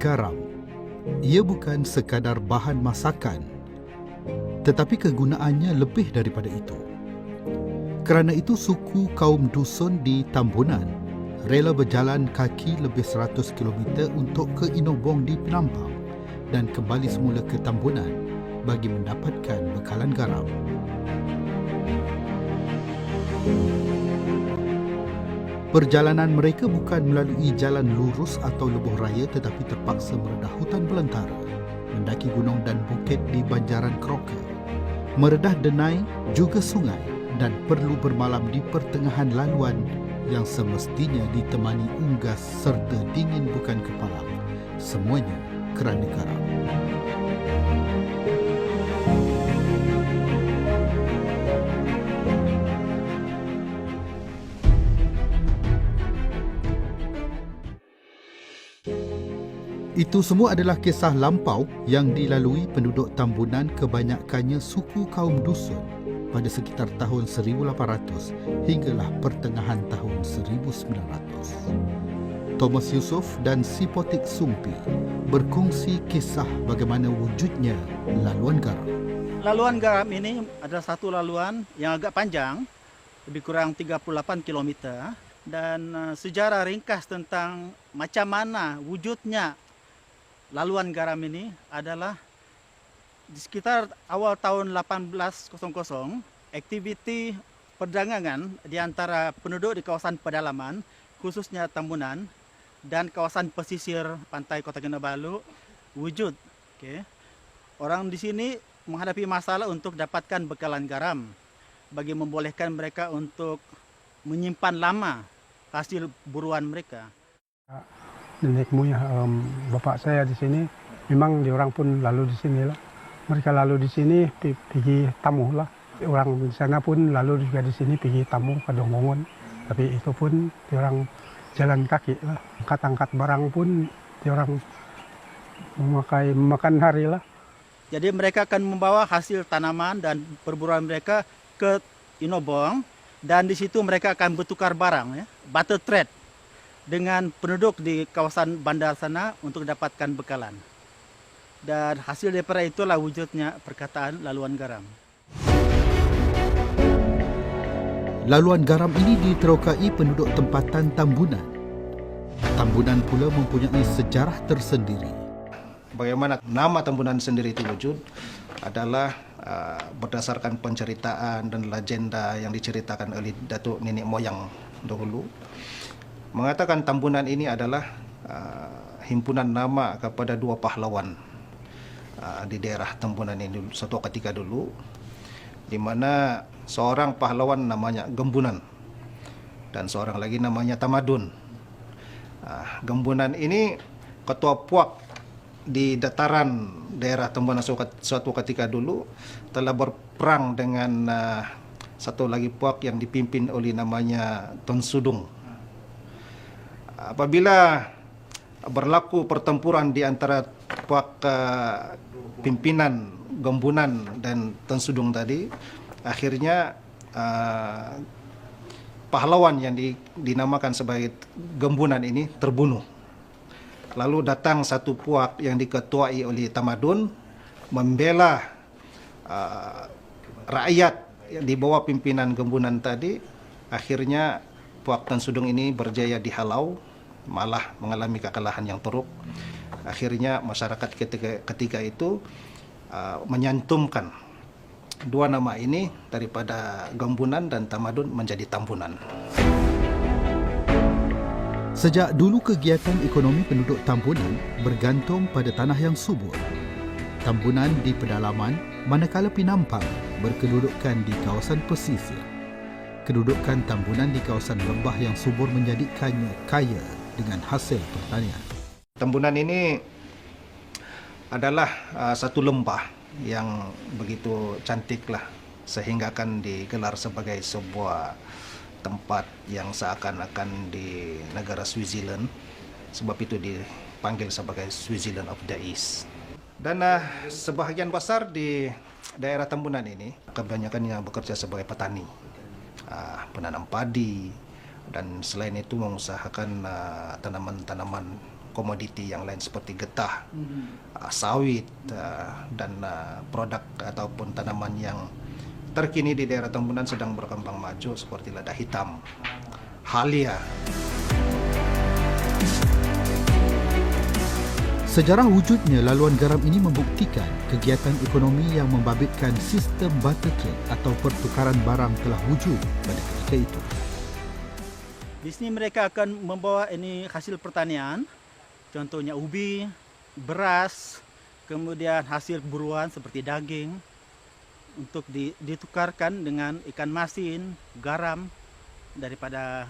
Garam. Ia bukan sekadar bahan masakan, tetapi kegunaannya lebih daripada itu. Kerana itu, suku kaum dusun di Tambunan rela berjalan kaki lebih 100 km untuk ke Inobong di Penampang dan kembali semula ke Tambunan bagi mendapatkan bekalan garam. Perjalanan mereka bukan melalui jalan lurus atau lebuh raya, tetapi terpaksa meredah hutan belantara, mendaki gunung dan bukit di Banjaran Keroka, meredah denai juga sungai dan perlu bermalam di pertengahan laluan yang semestinya ditemani unggas serta dingin bukan kepala. Semuanya kerana garam. Itu semua adalah kisah lampau yang dilalui penduduk Tambunan, kebanyakannya suku kaum dusun, pada sekitar tahun 1800 hinggalah pertengahan tahun 1900. Thomas Yusof dan Sipotik Sumpi berkongsi kisah bagaimana wujudnya laluan garam. Laluan garam ini adalah satu laluan yang agak panjang, lebih kurang 38 km, dan sejarah ringkas tentang macam mana wujudnya laluan garam ini adalah di sekitar awal tahun 1800, aktiviti perdagangan di antara penduduk di kawasan pedalaman, khususnya Tambunan, dan kawasan pesisir pantai Kota Kinabalu wujud. Orang di sini menghadapi masalah untuk dapatkan bekalan garam bagi membolehkan mereka untuk menyimpan lama hasil buruan mereka. Nenek moyang bapak saya di sini, memang diorang pun lalu di sini lah. Mereka lalu di sini pergi tamu lah. Orang di sana pun lalu juga di sini pergi tamu ke Dongongon. Tapi itu pun diorang jalan kaki lah. Angkat-angkat barang pun diorang memakan hari lah. Jadi mereka akan membawa hasil tanaman dan perburuan mereka ke Inobong, dan di situ mereka akan bertukar barang, barter trade, dengan penduduk di kawasan bandar sana untuk dapatkan bekalan. Dan hasil daripada itulah wujudnya perkataan laluan garam. Laluan garam ini diterokai penduduk tempatan Tambunan. Tambunan pula mempunyai sejarah tersendiri. Bagaimana nama Tambunan sendiri itu wujud adalah berdasarkan penceritaan dan legenda yang diceritakan oleh datuk nenek moyang dahulu. Mengatakan Tambunan ini adalah himpunan nama kepada dua pahlawan di daerah Tambunan ini suatu ketika dulu, di mana seorang pahlawan namanya Gembunan dan seorang lagi namanya Tamadun. Gembunan ini ketua puak di dataran daerah Tambunan suatu ketika dulu, telah berperang dengan satu lagi puak yang dipimpin oleh namanya Tun Sudung. Apabila berlaku pertempuran di antara puak pimpinan Gembunan dan Tun Sudung tadi, akhirnya pahlawan yang dinamakan sebagai Gembunan ini terbunuh. Lalu datang satu puak yang diketuai oleh Tamadun membela rakyat yang di bawah pimpinan Gembunan tadi. Akhirnya puak Tun Sudung ini berjaya dihalau, malah mengalami kekalahan yang teruk. Akhirnya masyarakat ketika itu menyantumkan dua nama ini daripada Gembunan dan Tamadun menjadi Tambunan. Sejak dulu kegiatan ekonomi penduduk Tambunan bergantung pada tanah yang subur. Tambunan di pedalaman, manakala Penampang berkedudukan di kawasan pesisir. Kedudukan Tambunan di kawasan lembah yang subur menjadikannya kaya dengan hasil pertanian. Tambunan ini adalah satu lembah yang begitu cantiklah, sehingga akan digelar sebagai sebuah tempat yang seakan-akan di negara Switzerland, sebab itu dipanggil sebagai Switzerland of the East. Dan sebahagian besar di daerah Tambunan ini kebanyakan yang bekerja sebagai petani, penanam padi, dan selain itu mengusahakan tanaman-tanaman komoditi yang lain seperti getah, sawit, dan produk ataupun tanaman yang terkini di daerah Tambunan sedang berkembang maju seperti lada hitam, halia. Sejarah wujudnya laluan garam ini membuktikan kegiatan ekonomi yang membabitkan sistem barter atau pertukaran barang telah wujud pada ketika itu. Di sini mereka akan membawa ini hasil pertanian, contohnya ubi, beras, kemudian hasil buruan seperti daging, untuk ditukarkan dengan ikan masin, garam daripada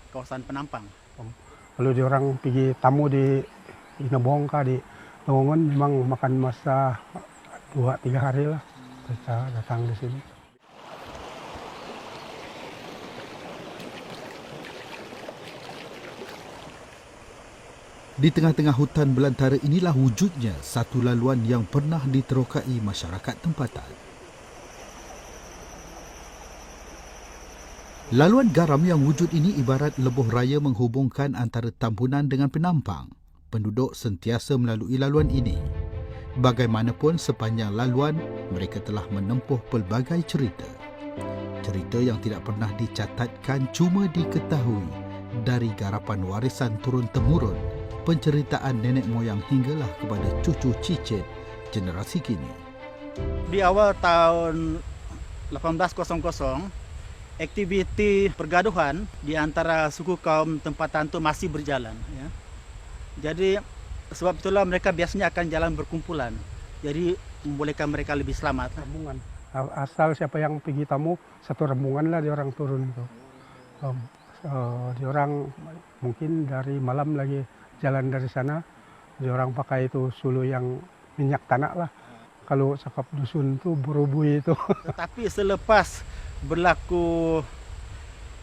kawasan Penampang. Kalau diorang pergi tamu di Nabongka, di Longongon, memang makan masa 2-3 hari lah kita datang di sini. Di tengah-tengah hutan belantara inilah wujudnya satu laluan yang pernah diterokai masyarakat tempatan. Laluan garam yang wujud ini ibarat lebuh raya menghubungkan antara Tambunan dengan Penampang. Penduduk sentiasa melalui laluan ini. Bagaimanapun sepanjang laluan, mereka telah menempuh pelbagai cerita. Cerita yang tidak pernah dicatatkan cuma diketahui dari garapan warisan turun-temurun, penceritaan nenek moyang hinggalah kepada cucu cicit generasi kini. Di awal tahun 1800, aktiviti pergaduhan di antara suku kaum tempatan itu masih berjalan. Ya. Jadi sebab itulah mereka biasanya akan jalan berkumpulan. Jadi membolehkan mereka lebih selamat. Rembungan. Asal siapa yang pergi tamu, satu rembungan lah diorang turun itu. Diorang mungkin dari malam lagi jalan dari sana, diorang pakai itu sulu yang minyak tanah lah. Kalau cakap dusun itu berubui itu. Tetapi selepas berlaku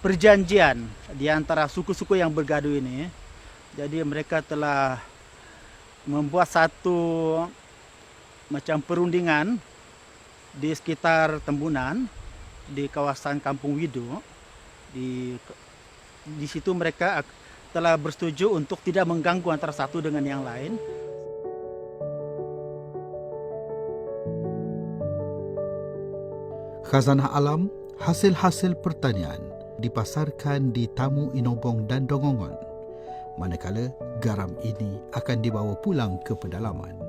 perjanjian di antara suku-suku yang bergaduh ini, jadi mereka telah membuat satu macam perundingan di sekitar Tambunan, di kawasan Kampung Widu. Di situ mereka telah bersetuju untuk tidak mengganggu antara satu dengan yang lain. Khazanah alam, hasil-hasil pertanian dipasarkan di Tamu Inobong dan Dongongon, manakala garam ini akan dibawa pulang ke pedalaman.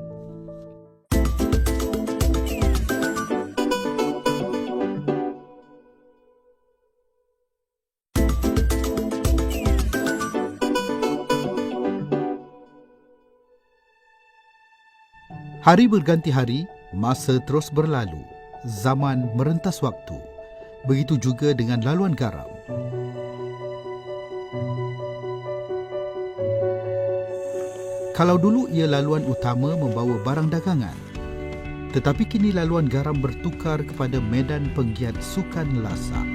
Hari berganti hari, masa terus berlalu, zaman merentas waktu. Begitu juga dengan laluan garam. Kalau dulu ia laluan utama membawa barang dagangan, tetapi kini laluan garam bertukar kepada medan penggiat sukan lasak.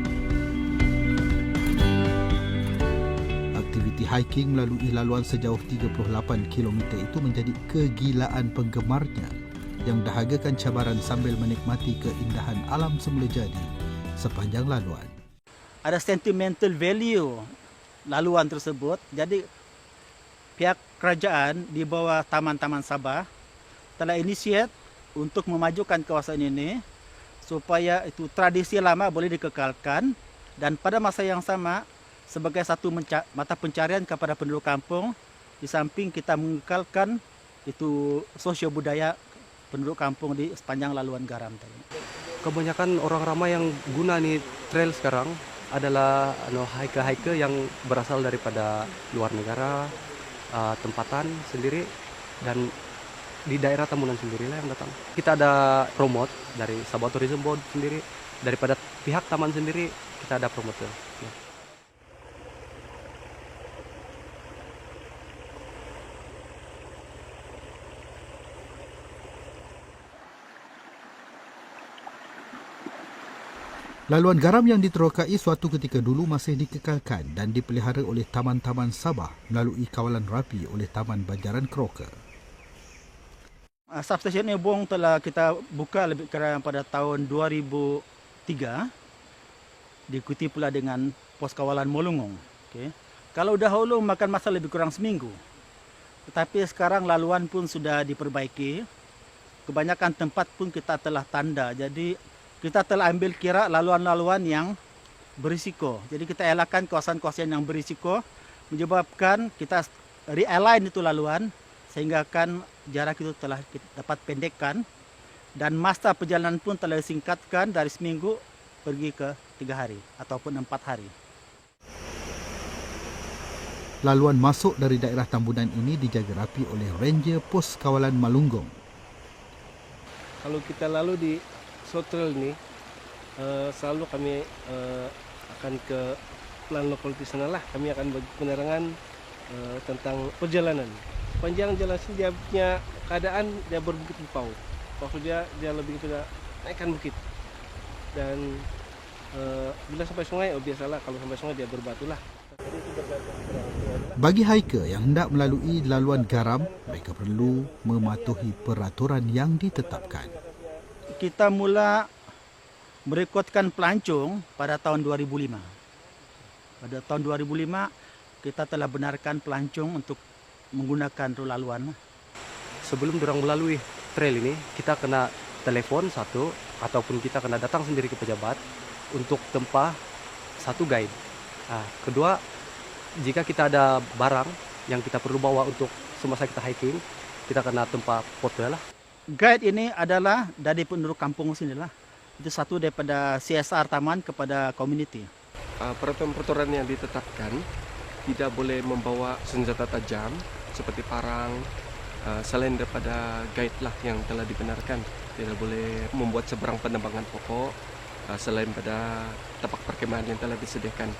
Aktiviti hiking melalui laluan sejauh 38 km itu menjadi kegilaan penggemarnya yang dahagakan cabaran sambil menikmati keindahan alam semula jadi sepanjang laluan. Ada sentimental value laluan tersebut. Jadi pihak kerajaan di bawah Taman-Taman Sabah telah inisiat untuk memajukan kawasan ini supaya itu tradisi lama boleh dikekalkan, dan pada masa yang sama sebagai satu mata pencarian kepada penduduk kampung, di samping kita mengekalkan itu sosio budaya penduduk kampung di sepanjang laluan garam tadi. Kebanyakan orang ramai yang guna nih trail sekarang adalah hiker-hiker yang berasal daripada luar negara, tempatan sendiri, dan di daerah Tambunan sendiri lah yang datang. Kita ada promote dari Sabah Tourism Board sendiri, daripada pihak taman sendiri kita ada promoter. Ya. Laluan garam yang diterokai suatu ketika dulu masih dikekalkan dan dipelihara oleh Taman-Taman Sabah melalui kawalan rapi oleh Taman Banjaran Crocker. Substesen Ebong telah kita buka lebih kurang pada tahun 2003, diikuti pula dengan pos kawalan Molungong. Okay. Kalau dahulu makan masa lebih kurang seminggu. Tetapi sekarang laluan pun sudah diperbaiki. Kebanyakan tempat pun kita telah tanda. Jadi kita telah ambil kira laluan-laluan yang berisiko. Jadi kita elakkan kawasan-kawasan yang berisiko, menyebabkan kita realign itu laluan sehingga kan jarak itu telah kita dapat pendekkan dan masa perjalanan pun telah disingkatkan dari seminggu pergi ke 3 hari ataupun 4 hari. Laluan masuk dari daerah Tambunan ini dijaga rapi oleh Ranger Pos Kawalan Malunggong. Kalau kita lalu di Sotrel ini, selalu kami akan ke plan lokal di sana lah. Kami akan bagi penerangan tentang perjalanan. Panjang jalan sini dia punya keadaan dia berbukit bupau. Maksudnya dia lebih kepada naikkan bukit. Dan bila sampai sungai, biasalah kalau sampai sungai dia berbatu lah. Bagi hiker yang hendak melalui laluan garam, mereka perlu mematuhi peraturan yang ditetapkan. Kita mula merekodkan pelancong pada tahun 2005. Pada tahun 2005, kita telah benarkan pelancong untuk menggunakan laluan. Sebelum dorang melalui trail ini, kita kena telepon satu, ataupun kita kena datang sendiri ke pejabat untuk tempah satu guide. Nah, kedua, jika kita ada barang yang kita perlu bawa untuk semasa kita hiking, kita kena tempah foto lah. Guide ini adalah dari penduduk kampung sini lah. Itu satu daripada CSR taman kepada community. Peraturan-peraturan yang ditetapkan tidak boleh membawa senjata tajam seperti parang, selain daripada guide lah yang telah dibenarkan. Tidak boleh membuat seberang penebangan pokok selain pada tapak perkemahan yang telah disediakan.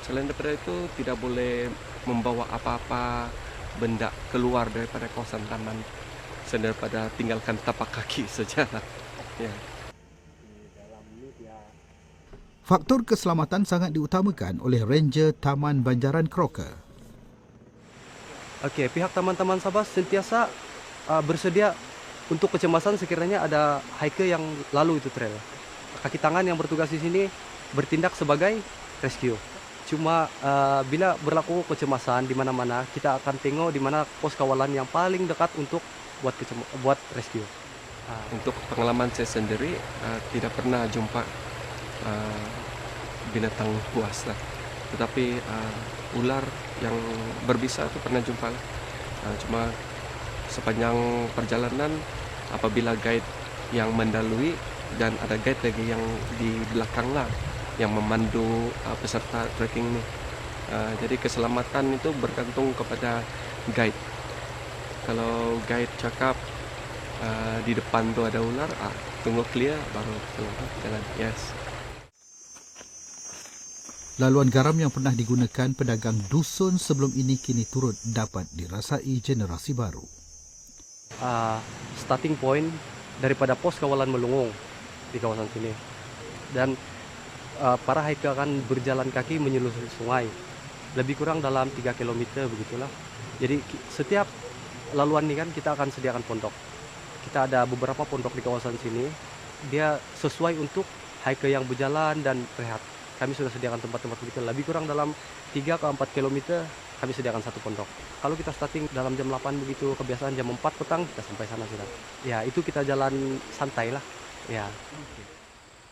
Selain daripada itu tidak boleh membawa apa-apa benda keluar daripada kawasan taman selain daripada tinggalkan tapak kaki saja. Ya. Faktor keselamatan sangat diutamakan oleh Ranger Taman Banjaran Crocker. Okey, pihak Taman-Taman Sabah sentiasa bersedia untuk kecemasan sekiranya ada hiker yang lalu itu trail. Kaki tangan yang bertugas di sini bertindak sebagai rescue. Cuma bila berlaku kecemasan di mana-mana, kita akan tengok di mana pos kawalan yang paling dekat untuk buat rescue. Untuk pengalaman saya sendiri tidak pernah jumpa binatang buas lah. Tetapi ular yang berbisa itu pernah jumpa lah. Cuma sepanjang perjalanan apabila guide yang mendalui dan ada guide lagi yang di belakang lah yang memandu peserta trekking ini. Jadi keselamatan itu bergantung kepada guide. Kalau guide cakap di depan tu ada ular, tunggu clear baru jalan. Yes. Laluan garam yang pernah digunakan pedagang dusun sebelum ini kini turut dapat dirasai generasi baru. Starting point daripada pos kawalan Melungong di kawasan sini. Dan para hiker akan berjalan kaki menyelusuri sungai. Lebih kurang dalam 3 km begitulah. Jadi setiap laluan ini kan kita akan sediakan pondok. Kita ada beberapa pondok di kawasan sini. Dia sesuai untuk hiker yang berjalan dan rehat. Kami sudah sediakan tempat-tempat begitu. Lebih kurang dalam 3 ke 4 km kami sediakan satu pondok. Kalau kita starting dalam jam 8 begitu, kebiasaan jam 4 petang kita sampai sana sudah. Ya, itu kita jalan santai lah. Ya.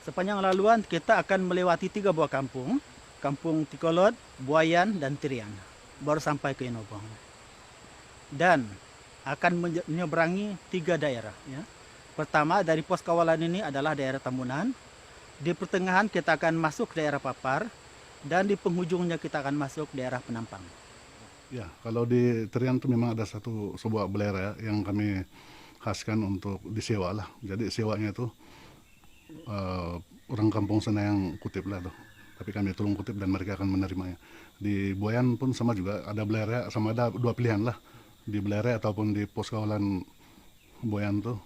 Sepanjang laluan kita akan melewati 3 buah kampung. Kampung Tikolot, Buayan dan Tirian. Baru sampai ke Inobong. Dan akan menyeberangi 3 daerah. Ya. Pertama dari pos kawalan ini adalah daerah Tambunan. Di pertengahan kita akan masuk daerah Papar. Dan di penghujungnya kita akan masuk daerah Penampang. Ya, kalau di Tirian itu memang ada sebuah belera yang kami khaskan untuk disewa lah. Jadi sewanya itu orang kampung sana yang kutip lah tuh. Tapi kami tolong kutip dan mereka akan menerimanya. Di Buayan pun sama juga, ada belera, sama ada 2 pilihan lah. Di belera ataupun di pos kawalan Buayan tuh.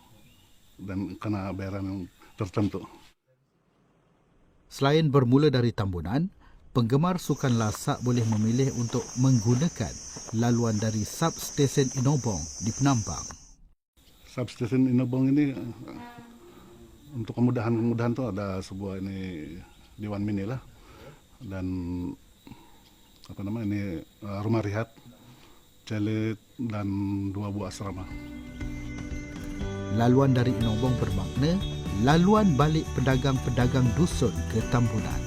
Dan kena bayaran yang tertentu. Selain bermula dari Tambunan, penggemar sukan lasak boleh memilih untuk menggunakan laluan dari substesen Inobong di Penampang. Substesen Inobong ini untuk kemudahan tuh ada sebuah ini Dewan Mini lah. Dan apa namanya ini rumah rehat. celit, dan 2 buah asrama. Laluan dari Inombong bermakna laluan balik pedagang-pedagang dusun ke Tambunan.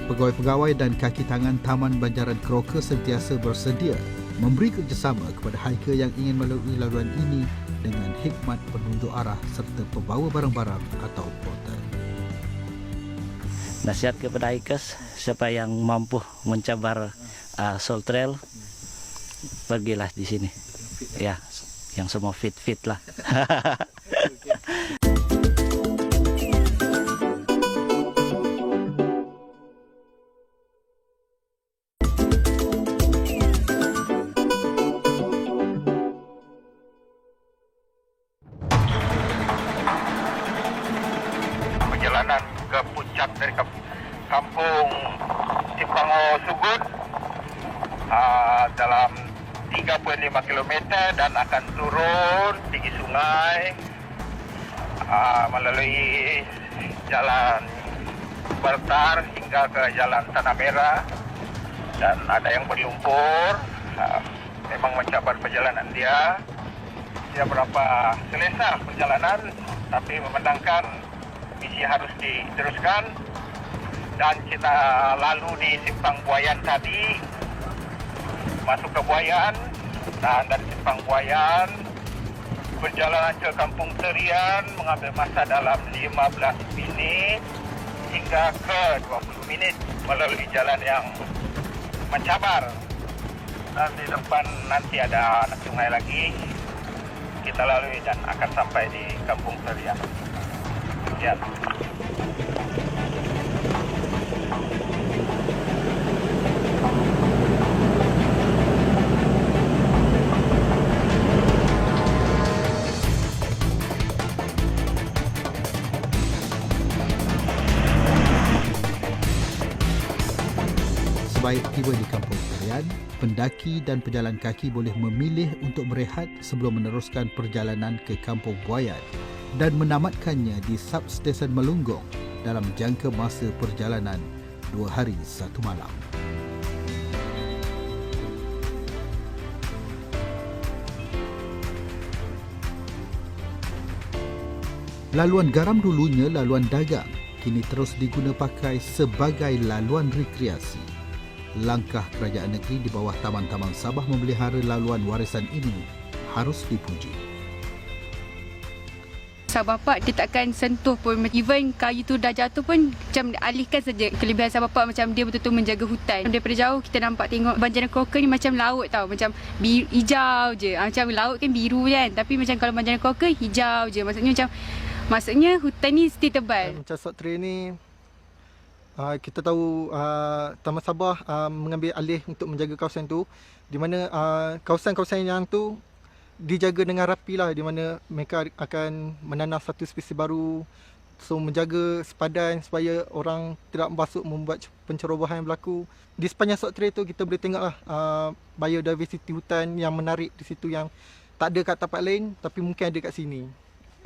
Pegawai-pegawai dan kaki tangan Taman Banjaran Keroka sentiasa bersedia memberi kerjasama kepada hiker yang ingin melalui laluan ini dengan hikmat penunjuk arah serta pembawa barang-barang atau porter. Nasihat kepada hikers, siapa yang mampu mencabar Soul Trail, pergilah di sini. Ya, yang semua fit lah. Perjalanan ke puncak dari kampung Cipango Sugut dalam 35 km dan akan turun tinggi sungai melalui jalan Bertar hingga ke jalan Tanah Merah, dan ada yang berlumpur. Memang mencabar perjalanan dia berapa selesa perjalanan, tapi memandangkan misi harus diteruskan. Dan kita lalu di Simpang Buayan tadi, masuk ke Buayan, dan dari Simpang Buayan perjalanan ke Kampung Terian mengambil masa dalam 15 minit hingga ke 20 menit melalui jalan yang mencabar. Dan di depan nanti ada anak sungai lagi, kita lalui dan akan sampai di Kampung Terian. Ya. Sebaik tiba di Kampung Terian, pendaki dan pejalan kaki boleh memilih untuk berehat sebelum meneruskan perjalanan ke Kampung Buayan dan menamatkannya di substesen Melunggong dalam jangka masa perjalanan 2 hari 1 malam. Laluan garam dulunya laluan dagang, kini terus diguna pakai sebagai laluan rekreasi. Langkah kerajaan negeri di bawah Taman-Taman Sabah memelihara laluan warisan ini harus dipuji. Sabah Park dia takkan sentuh pun, even kayu tu dah jatuh pun macam alihkan saja. Kelebihan Sabah Park macam dia betul-betul menjaga hutan. Daripada jauh kita nampak tengok Banjaran Keroka ni macam laut tau, macam hijau je. Macam laut kan biru kan, tapi macam kalau Banjaran Keroka hijau je. Maksudnya hutan ni still tebal. Macam Soul Trail ni kita tahu Taman Sabah mengambil alih untuk menjaga kawasan tu, di mana kawasan-kawasan yang tu dijaga dengan rapi lah, di mana mereka akan menanam satu spesies baru, so menjaga sepadan supaya orang tidak masuk membuat pencerobohan yang berlaku. Di sepanjang Soul Trail tu kita boleh tengok lah biodiversity hutan yang menarik di situ yang tak ada kat tempat lain tapi mungkin ada kat sini.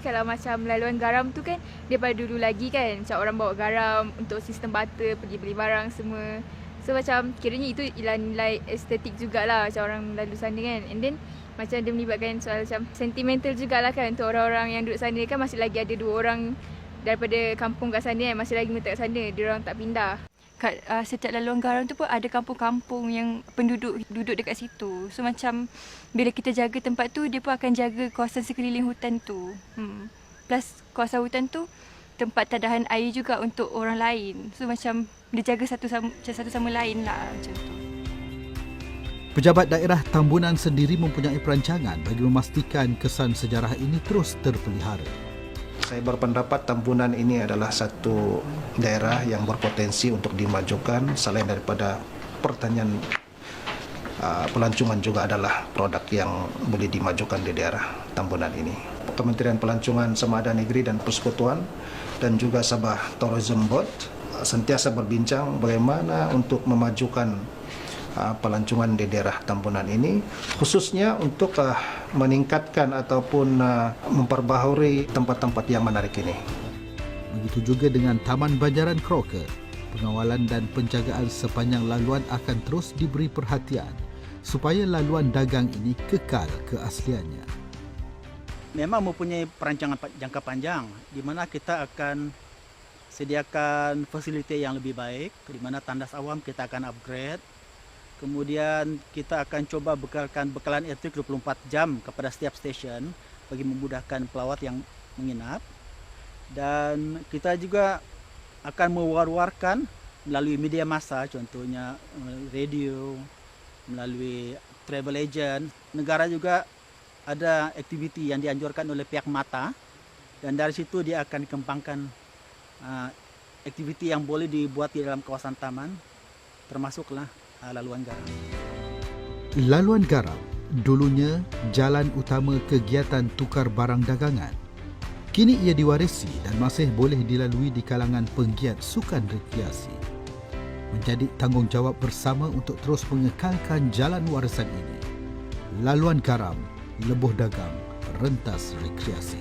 Kalau macam laluan garam tu kan, daripada dulu lagi kan, macam orang bawa garam untuk sistem barter, pergi beli barang semua. So macam kiranya itu nilai estetik jugalah macam orang lalu sana kan. And then macam dia melibatkan soal macam sentimental jugalah kan untuk orang-orang yang duduk sana kan. Masih lagi ada 2 orang daripada kampung kat sana kan, masih lagi menetap kat sana, dia orang tak pindah. Kat setiap laluan garam tu pun ada kampung-kampung yang penduduk duduk dekat situ. So macam bila kita jaga tempat tu, dia pun akan jaga kawasan sekeliling hutan tu. Plus kawasan hutan tu tempat tadahan air juga untuk orang lain. So macam dia jaga satu sama lain lah macam tu. Pejabat daerah Tambunan sendiri mempunyai perancangan bagi memastikan kesan sejarah ini terus terpelihara. Saya berpendapat Tambunan ini adalah satu daerah yang berpotensi untuk dimajukan. Selain daripada pertanian, pelancongan juga adalah produk yang boleh dimajukan di daerah Tambunan ini. Kementerian Pelancongan Sama Ada Negeri dan Persekutuan dan juga Sabah Tourism Board sentiasa berbincang bagaimana untuk memajukan pelancongan di daerah Tambunan ini, khususnya untuk meningkatkan ataupun memperbaharui tempat-tempat yang menarik ini. Begitu juga dengan Taman Banjaran Crocker. Pengawalan dan penjagaan sepanjang laluan akan terus diberi perhatian supaya laluan dagang ini kekal keasliannya. Memang mempunyai perancangan jangka panjang di mana kita akan sediakan fasiliti yang lebih baik, di mana tandas awam kita akan upgrade. Kemudian kita akan coba bekalkan bekalan elektrik 24 jam kepada setiap stesen bagi memudahkan pelawat yang menginap. Dan kita juga akan mewar-warkan melalui media massa, contohnya radio, melalui travel agent. Negara juga ada aktiviti yang dianjurkan oleh pihak MATA, dan dari situ dia akan dikembangkan aktiviti yang boleh dibuat di dalam kawasan taman, termasuklah laluan garam. Laluan garam dulunya jalan utama kegiatan tukar barang dagangan. Kini ia diwarisi dan masih boleh dilalui di kalangan penggiat sukan rekreasi. Menjadi tanggungjawab bersama untuk terus mengekalkan jalan warisan ini. Laluan garam, lebuh dagang, rentas rekreasi.